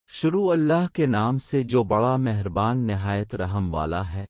شروع اللہ کے نام سے جو بڑا مہربان نہایت رحم والا ہے۔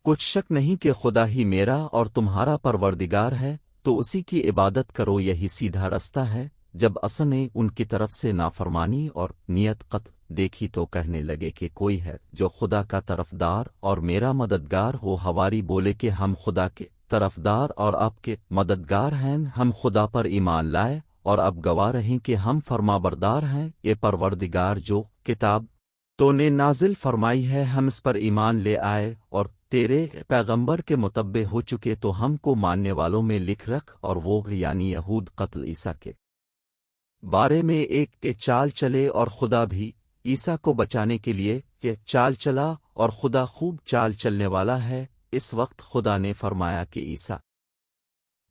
کچھ شک نہیں کہ خدا ہی میرا اور تمہارا پروردگار ہے، تو اسی کی عبادت کرو، یہی سیدھا رستہ ہے۔ جب اصل نے ان کی طرف سے نافرمانی اور نیت قط دیکھی تو کہنے لگے کہ کوئی ہے جو خدا کا طرفدار اور میرا مددگار ہو۔ حواری بولے کہ ہم خدا کے طرفدار اور آپ کے مددگار ہیں، ہم خدا پر ایمان لائے اور اب گواہ رہیں کہ ہم فرما بردار ہیں۔ یہ پروردگار جو کتاب تو نے نازل فرمائی ہے ہم اس پر ایمان لے آئے اور تیرے پیغمبر کے متبع ہو چکے، تو ہم کو ماننے والوں میں لکھ رکھ۔ اور وہ یعنی یہود قتل عیسیٰ کے بارے میں ایک کے چال چلے، اور خدا بھی عیسیٰ کو بچانے کے لیے کہ چال چلا، اور خدا خوب چال چلنے والا ہے۔ اس وقت خدا نے فرمایا کہ عیسیٰ،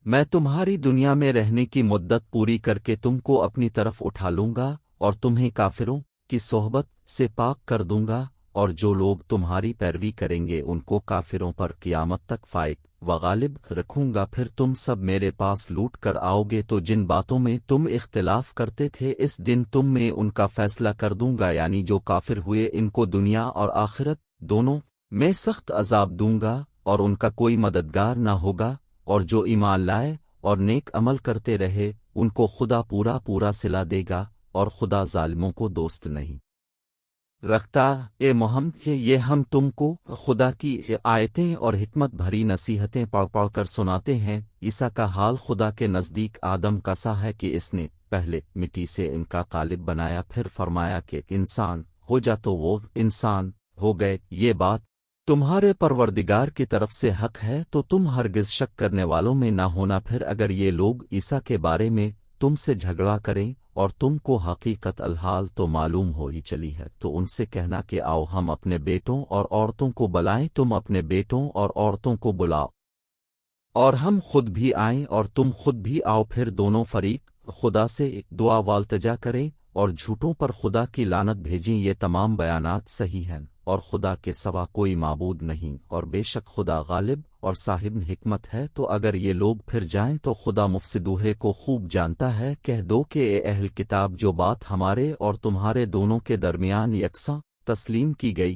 میں تمہاری دنیا میں رہنے کی مدت پوری کر کے تم کو اپنی طرف اٹھا لوں گا اور تمہیں کافروں کی صحبت سے پاک کر دوں گا، اور جو لوگ تمہاری پیروی کریں گے ان کو کافروں پر قیامت تک فائق و غالب رکھوں گا۔ پھر تم سب میرے پاس لوٹ کر آؤ گے، تو جن باتوں میں تم اختلاف کرتے تھے اس دن تم میں ان کا فیصلہ کر دوں گا، یعنی جو کافر ہوئے ان کو دنیا اور آخرت دونوں میں سخت عذاب دوں گا، اور ان کا کوئی مددگار نہ ہوگا۔ اور جو ایمان لائے اور نیک عمل کرتے رہے ان کو خدا پورا صلہ دے گا، اور خدا ظالموں کو دوست نہیں رکھتا۔ اے محمد، یہ ہم تم کو خدا کی آیتیں اور حکمت بھری نصیحتیں پڑھ کر سناتے ہیں۔ عیسیٰ کا حال خدا کے نزدیک آدم کا سا ہے کہ اس نے پہلے مٹی سے ان کا قالب بنایا، پھر فرمایا کہ انسان ہو جا، تو وہ انسان ہو گئے۔ یہ بات تمہارے پروردگار کی طرف سے حق ہے، تو تم ہرگز شک کرنے والوں میں نہ ہونا۔ پھر اگر یہ لوگ عیسیٰ کے بارے میں تم سے جھگڑا کریں اور تم کو حقیقت الحال تو معلوم ہو ہی چلی ہے، تو ان سے کہنا کہ آؤ ہم اپنے بیٹوں اور عورتوں کو بلائیں، تم اپنے بیٹوں اور عورتوں کو بلاؤ اور ہم خود بھی آئیں اور تم خود بھی آؤ، پھر دونوں فریق خدا سے دعا والتجا کریں اور جھوٹوں پر خدا کی لعنت بھیجیں۔ یہ تمام بیانات صحیح ہیں، اور خدا کے سوا کوئی معبود نہیں، اور بے شک خدا غالب اور صاحب حکمت ہے۔ تو اگر یہ لوگ پھر جائیں تو خدا مفسدوہے کو خوب جانتا ہے۔ کہہ دو کہ اے اہل کتاب، جو بات ہمارے اور تمہارے دونوں کے درمیان یکساں تسلیم کی گئی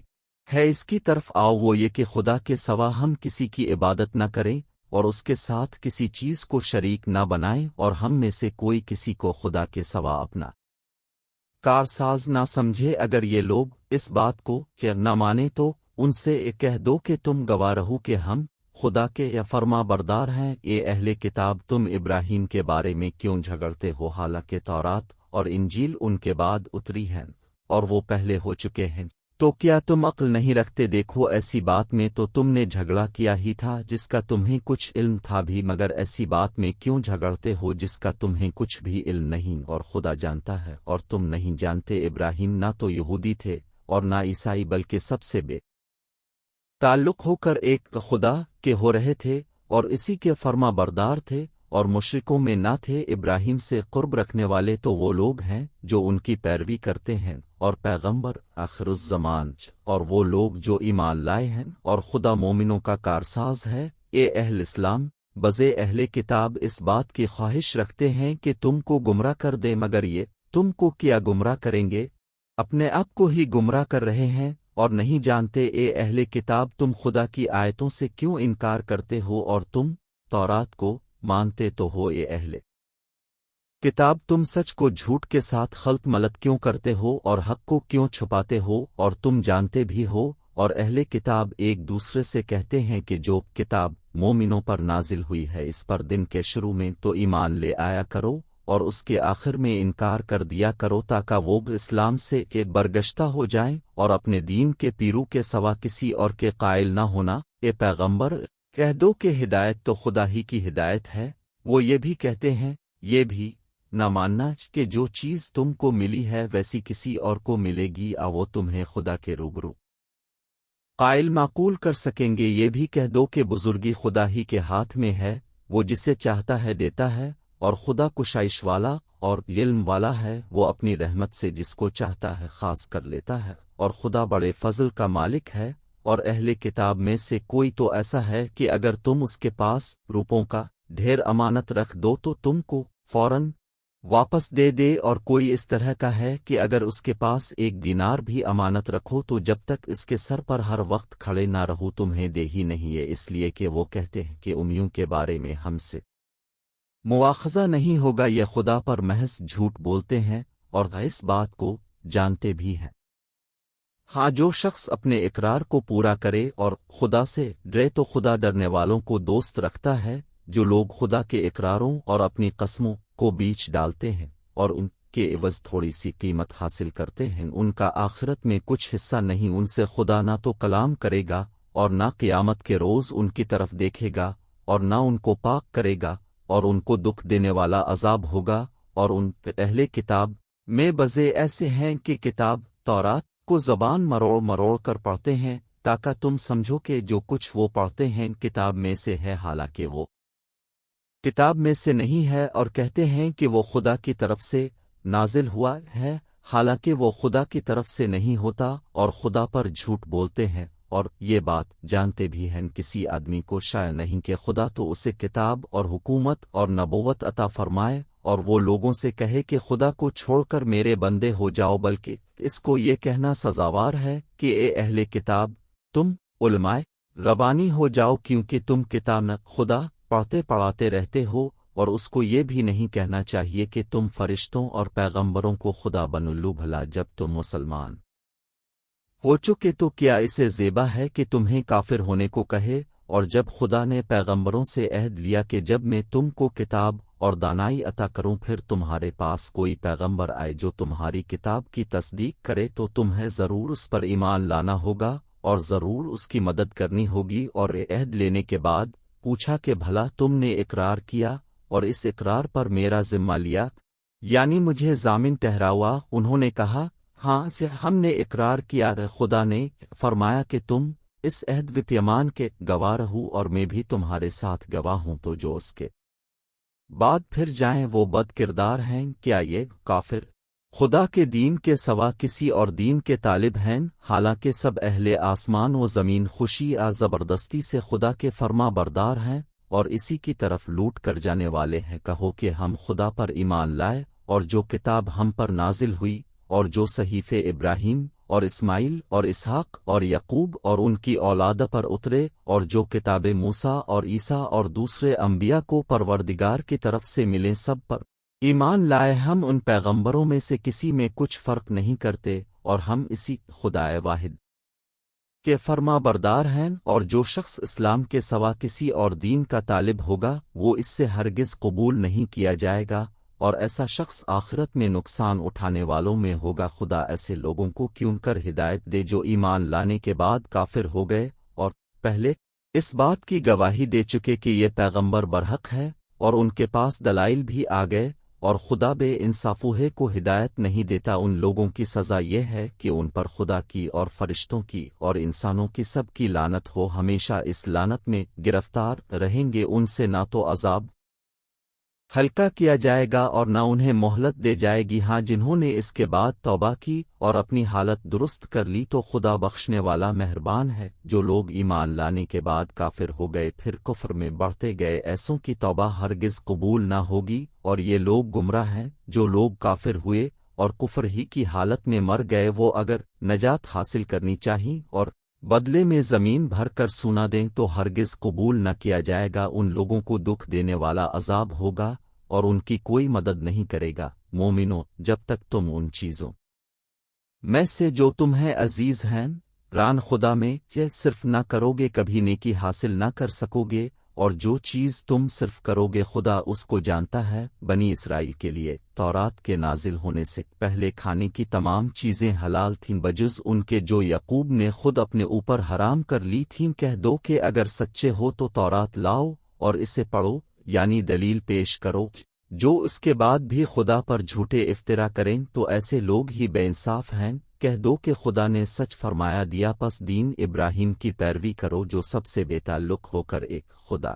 ہے اس کی طرف آؤ، وہ یہ کہ خدا کے سوا ہم کسی کی عبادت نہ کریں اور اس کے ساتھ کسی چیز کو شریک نہ بنائیں، اور ہم میں سے کوئی کسی کو خدا کے سوا اپنا کارساز نہ سمجھے۔ اگر یہ لوگ اس بات کو کہ نہ مانے تو ان سے کہہ دو کہ تم گواہ رہو کہ ہم خدا کے یا فرما بردار ہیں۔ اے اہل کتاب، تم ابراہیم کے بارے میں کیوں جھگڑتے ہو، حالانکہ تورات اور انجیل ان کے بعد اتری ہیں اور وہ پہلے ہو چکے ہیں؟ تو کیا تم عقل نہیں رکھتے؟ دیکھو، ایسی بات میں تو تم نے جھگڑا کیا ہی تھا جس کا تمہیں کچھ علم تھا بھی، مگر ایسی بات میں کیوں جھگڑتے ہو جس کا تمہیں کچھ بھی علم نہیں، اور خدا جانتا ہے اور تم نہیں جانتے۔ ابراہیم نہ تو یہودی تھے اور نہ عیسائی، بلکہ سب سے بے تعلق ہو کر ایک خدا کے ہو رہے تھے اور اسی کے فرما بردار تھے، اور مشرکوں میں نہ تھے۔ ابراہیم سے قرب رکھنے والے تو وہ لوگ ہیں جو ان کی پیروی کرتے ہیں، اور پیغمبر آخر الزمان، اور وہ لوگ جو ایمان لائے ہیں، اور خدا مومنوں کا کارساز ہے۔ اے اہل اسلام، بزے اہل کتاب اس بات کی خواہش رکھتے ہیں کہ تم کو گمراہ کر دے، مگر یہ تم کو کیا گمراہ کریں گے؟ اپنے آپ کو ہی گمراہ کر رہے ہیں اور نہیں جانتے۔ اے اہل کتاب، تم خدا کی آیتوں سے کیوں انکار کرتے ہو، اور تم تورات کو مانتے تو ہو؟ اے اہل کتاب، تم سچ کو جھوٹ کے ساتھ خلط ملط کیوں کرتے ہو اور حق کو کیوں چھپاتے ہو؟ اور تم جانتے بھی ہو، اور اہل کتاب ایک دوسرے سے کہتے ہیں کہ جو کتاب مومنوں پر نازل ہوئی ہے اس پر دن کے شروع میں تو ایمان لے آیا کرو، اور اس کے آخر میں انکار کر دیا کرو، تاکہ وہ اسلام سے برگشتہ ہو جائیں اور اپنے دین کے پیرو کے سوا کسی اور کے قائل نہ ہونا۔ اے پیغمبر، کہہ دو کہ ہدایت تو خدا ہی کی ہدایت ہے۔ وہ یہ بھی کہتے ہیں، یہ بھی نہ ماننا کہ جو چیز تم کو ملی ہے ویسی کسی اور کو ملے گی، وہ تمہیں خدا کے روبرو قائل معقول کر سکیں گے۔ یہ بھی کہہ دو کہ بزرگی خدا ہی کے ہاتھ میں ہے، وہ جسے چاہتا ہے دیتا ہے، اور خدا کشائش والا اور علم والا ہے، وہ اپنی رحمت سے جس کو چاہتا ہے خاص کر لیتا ہے، اور خدا بڑے فضل کا مالک ہے۔ اور اہل کتاب میں سے کوئی تو ایسا ہے کہ اگر تم اس کے پاس روپوں کا ڈھیر امانت رکھ دو تو تم کو فوراً واپس دے دے، اور کوئی اس طرح کا ہے کہ اگر اس کے پاس ایک دینار بھی امانت رکھو تو جب تک اس کے سر پر ہر وقت کھڑے نہ رہو تمہیں دے ہی نہیں ہے، اس لیے کہ وہ کہتے ہیں کہ امیوں کے بارے میں ہم سے مواخذہ نہیں ہوگا، یہ خدا پر محض جھوٹ بولتے ہیں اور اس بات کو جانتے بھی ہیں۔ ہاں، جو شخص اپنے اقرار کو پورا کرے اور خدا سے ڈرے تو خدا ڈرنے والوں کو دوست رکھتا ہے۔ جو لوگ خدا کے اقراروں اور اپنی قسموں کو بیچ ڈالتے ہیں اور ان کے عوض تھوڑی سی قیمت حاصل کرتے ہیں، ان کا آخرت میں کچھ حصہ نہیں، ان سے خدا نہ تو کلام کرے گا اور نہ قیامت کے روز ان کی طرف دیکھے گا اور نہ ان کو پاک کرے گا، اور ان کو دکھ دینے والا عذاب ہوگا۔ اور ان اہل کتاب میں بزے ایسے ہیں کہ کتاب تورات کو زبان مروڑ مروڑ کر پڑھتے ہیں تاکہ تم سمجھو کہ جو کچھ وہ پڑھتے ہیں کتاب میں سے ہے، حالانکہ وہ کتاب میں سے نہیں ہے، اور کہتے ہیں کہ وہ خدا کی طرف سے نازل ہوا ہے، حالانکہ وہ خدا کی طرف سے نہیں ہوتا، اور خدا پر جھوٹ بولتے ہیں، اور یہ بات جانتے بھی ہیں کسی آدمی کو شائع نہیں کہ خدا تو اسے کتاب اور حکومت اور نبوت عطا فرمائے، اور وہ لوگوں سے کہے کہ خدا کو چھوڑ کر میرے بندے ہو جاؤ، بلکہ اس کو یہ کہنا سزاوار ہے کہ اے اہل کتاب، تم علماء ربانی ہو جاؤ، کیونکہ تم کتاب نہ خدا پڑھتے پڑھاتے رہتے ہو، اور اس کو یہ بھی نہیں کہنا چاہیے کہ تم فرشتوں اور پیغمبروں کو خدا بنلو، بھلا جب تم مسلمان ہو چکے تو کیا اسے زیبا ہے کہ تمہیں کافر ہونے کو کہے؟ اور جب خدا نے پیغمبروں سے عہد لیا کہ جب میں تم کو کتاب اور دانائی عطا کروں پھر تمہارے پاس کوئی پیغمبر آئے جو تمہاری کتاب کی تصدیق کرے تو تمہیں ضرور اس پر ایمان لانا ہوگا اور ضرور اس کی مدد کرنی ہوگی۔ اور عہد لینے کے بعد پوچھا کہ بھلا تم نے اقرار کیا اور اس اقرار پر میرا ذمہ لیا، یعنی مجھے ضامن ٹھہراوا؟ انہوں نے کہا ہاں ہم نے اقرار کیا۔ خدا نے فرمایا کہ تم اس عہد و پیمان کے گواہ رہو اور میں بھی تمہارے ساتھ گواہ ہوں، تو جو اس کے بعد پھر جائیں وہ بد کردار ہیں۔ کیا یہ کافر خدا کے دین کے سوا کسی اور دین کے طالب ہیں؟ حالانکہ سب اہل آسمان و زمین خوشی زبردستی سے خدا کے فرما بردار ہیں اور اسی کی طرف لوٹ کر جانے والے ہیں۔ کہو کہ ہم خدا پر ایمان لائے اور جو کتاب ہم پر نازل ہوئی اور جو صحیفے ابراہیم اور اسماعیل اور اسحاق اور یعقوب اور ان کی اولاد پر اترے، اور جو کتاب موسیٰ اور عیسیٰ اور دوسرے انبیاء کو پروردگار کی طرف سے ملیں، سب پر ایمان لائے۔ ہم ان پیغمبروں میں سے کسی میں کچھ فرق نہیں کرتے، اور ہم اسی خدائے واحد کے فرما بردار ہیں۔ اور جو شخص اسلام کے سوا کسی اور دین کا طالب ہوگا وہ اس سے ہرگز قبول نہیں کیا جائے گا، اور ایسا شخص آخرت میں نقصان اٹھانے والوں میں ہوگا۔ خدا ایسے لوگوں کو کیوں کر ہدایت دے جو ایمان لانے کے بعد کافر ہو گئے اور پہلے اس بات کی گواہی دے چکے کہ یہ پیغمبر برحق ہے اور ان کے پاس دلائل بھی آ گئے، اور خدا بے انصافوہے کو ہدایت نہیں دیتا۔ ان لوگوں کی سزا یہ ہے کہ ان پر خدا کی اور فرشتوں کی اور انسانوں کی سب کی لعنت ہو، ہمیشہ اس لعنت میں گرفتار رہیں گے، ان سے نہ تو عذاب ہلکا کیا جائے گا اور نہ انہیں مہلت دے جائے گی۔ ہاں، جنہوں نے اس کے بعد توبہ کی اور اپنی حالت درست کر لی تو خدا بخشنے والا مہربان ہے۔ جو لوگ ایمان لانے کے بعد کافر ہو گئے پھر کفر میں بڑھتے گئے، ایسوں کی توبہ ہرگز قبول نہ ہوگی، اور یہ لوگ گمراہ ہیں۔ جو لوگ کافر ہوئے اور کفر ہی کی حالت میں مر گئے وہ اگر نجات حاصل کرنی چاہیں اور بدلے میں زمین بھر کر سونا دیں تو ہرگز قبول نہ کیا جائے گا۔ ان لوگوں کو دکھ دینے والا عذاب ہوگا اور ان کی کوئی مدد نہیں کرے گا۔ مومنو، جب تک تم ان چیزوں میں سے جو تمہیں عزیز ہیں ران خدا میں صرف نہ کرو گے کبھی نیکی حاصل نہ کر سکو گے، اور جو چیز تم صرف کرو گے خدا اس کو جانتا ہے۔ بنی اسرائیل کے لیے تورات کے نازل ہونے سے پہلے کھانے کی تمام چیزیں حلال تھیں بجز ان کے جو یعقوب نے خود اپنے اوپر حرام کر لی تھیں۔ کہہ دو کہ اگر سچے ہو تو تورات لاؤ اور اسے پڑھو، یعنی دلیل پیش کرو۔ جو اس کے بعد بھی خدا پر جھوٹے افترا کریں تو ایسے لوگ ہی بے انصاف ہیں۔ کہہ دو کہ خدا نے سچ فرمایا دیا، پس دین ابراہیم کی پیروی کرو جو سب سے بے تعلق ہو کر ایک خدا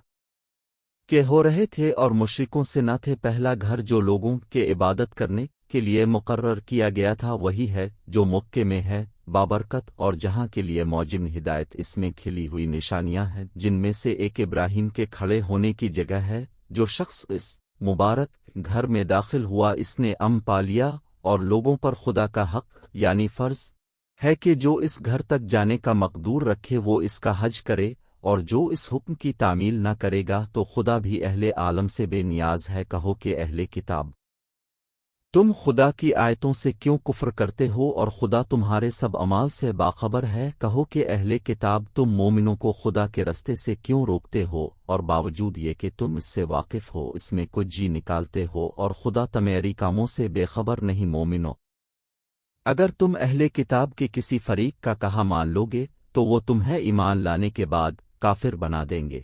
کے ہو رہے تھے اور مشرکوں سے نہ تھے۔ پہلا گھر جو لوگوں کے عبادت کرنے کے لیے مقرر کیا گیا تھا وہی ہے جو مکے میں ہے، بابرکت، اور جہاں کے لیے موجم ہدایت۔ اس میں کھلی ہوئی نشانیاں ہیں، جن میں سے ایک ابراہیم کے کھڑے ہونے کی جگہ ہے۔ جو شخص اس مبارک گھر میں داخل ہوا اس نے پا لیا، اور لوگوں پر خدا کا حق یعنی فرض ہے کہ جو اس گھر تک جانے کا مقدور رکھے وہ اس کا حج کرے، اور جو اس حکم کی تعمیل نہ کرے گا تو خدا بھی اہل عالم سے بے نیاز ہے۔ کہو کہ اہل کتاب، تم خدا کی آیتوں سے کیوں کفر کرتے ہو اور خدا تمہارے سب اعمال سے باخبر ہے؟ کہو کہ اہل کتاب، تم مومنوں کو خدا کے رستے سے کیوں روکتے ہو، اور باوجود یہ کہ تم اس سے واقف ہو اس میں کچھ جی نکالتے ہو، اور خدا تمہاری کاموں سے بے خبر نہیں؟ مومنو، اگر تم اہل کتاب کے کسی فریق کا کہا مان لو گے تو وہ تمہیں ایمان لانے کے بعد کافر بنا دیں گے۔